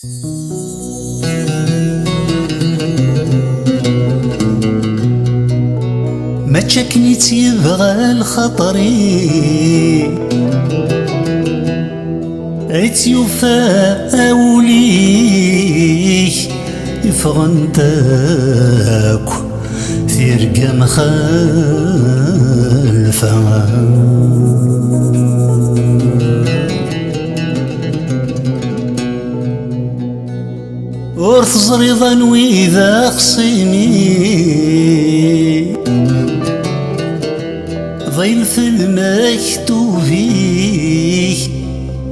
ما تشكني تيبغى الخطري عيت يوفى أولي يفغنتك ثيرقى مخالفة ورث زريضا وإذا خصيني ضيل في المكتوبي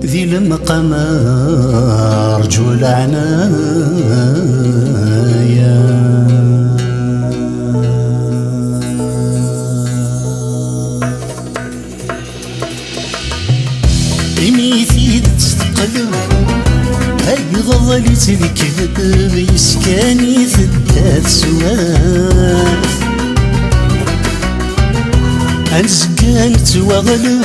ذي المقام رجل عنايا إميثي تستقلب هاي ظلت الكذب يسكاني ثلاث سواث أنزقان تواغلب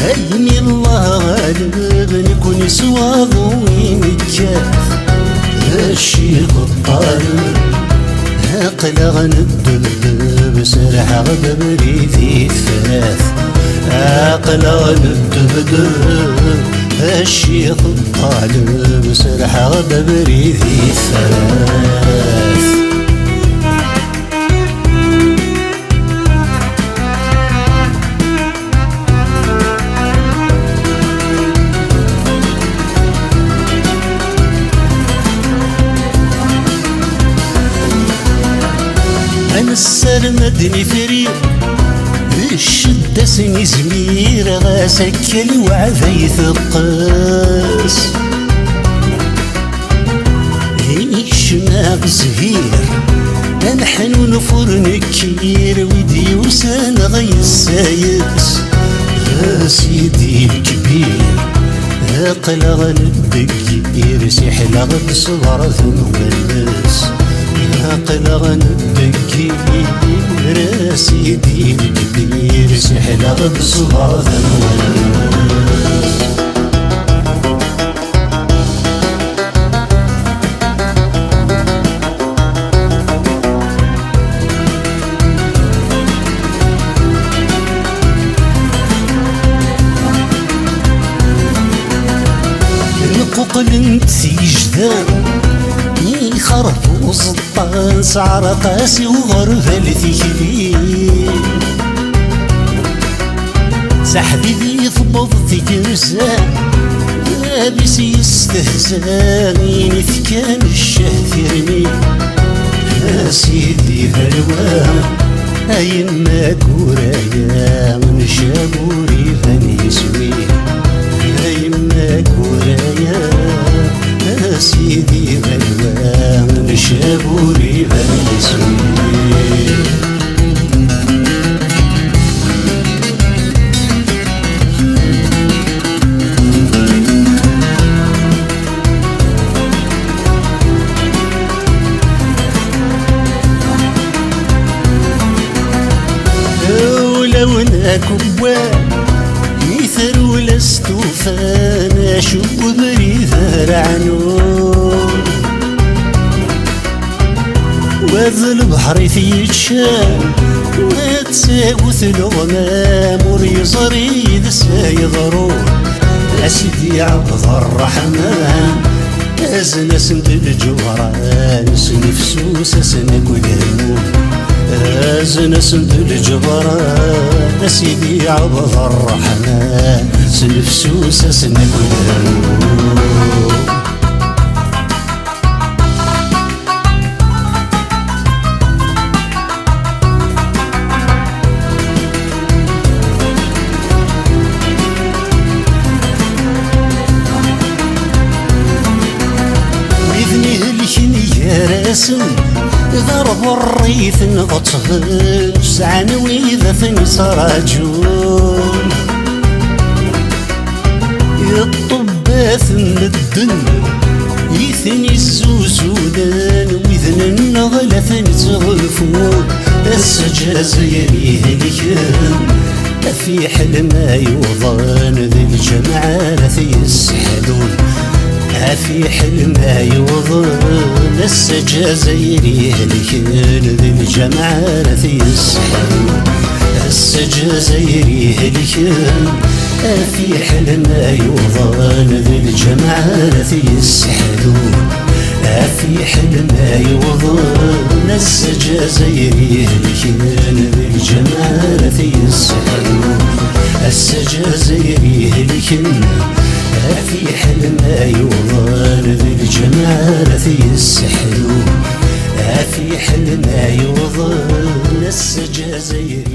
هيني الله غالب نكون سواض وينكاف الشيخ الطالب أقلغ ندب سرح غضب ريثي الثلاث أقلغ ندب الشيخ الطالب سرح غضب ريثي الثلاث أنا السرمدني فريق الشدة سني زمير غاسكل وعذي ثقاس الشماغ زهير الحنون فرن كير ويدي وسان غي السايس سيدي الكبير أقلغ الدقير سيحلغ بصغر ثم الناس أقلغ الدقير سيدي الكبير سيحلغ بصغر ثم الناس قلن تيجدان يخرب وسطان سعر قاسي وغرفة لثيكلين سحبي ذي ثبض ثيكرزان لابس يستهزان ينثكان الشهد يرمي سيدي هلوان أيما كورايا من شابوري فاني يسوي أيما كورايا سيدي غلوان من شابوري فاني يسوي ولو كبان مثل ولست فانا شب بريث عنون وذ البحر يتشان وتساوث الغمام وريزريد سايضرون أسيدي عبد الرحمن أزنا سند الجبران سنفسوس سنقول هموم أزنا سند الجبران سيدي عبد الرحمن سنفسوس سنقول هموم راسم ضرب الريث نغطفل سعن وإذا ثني صراجون يطباث من الدن يثني الزوزودان وإذن النغلة ثني تغلفون السجاز يهلكن في حلم يوضان ذي الجمعة ثي يسحلون في حلمه يوضن السجازيري هلكن ذي الجمال في السحر السجازيري هلكن في حلمه يوضن ذي الجمال في السحر في حلمه يوضن السجازيري هلكن ذي الجمال في السحر السجازيري هلكن في حلمه يوضن ذي الجمال في السحر في حلمه يوضن السجازيري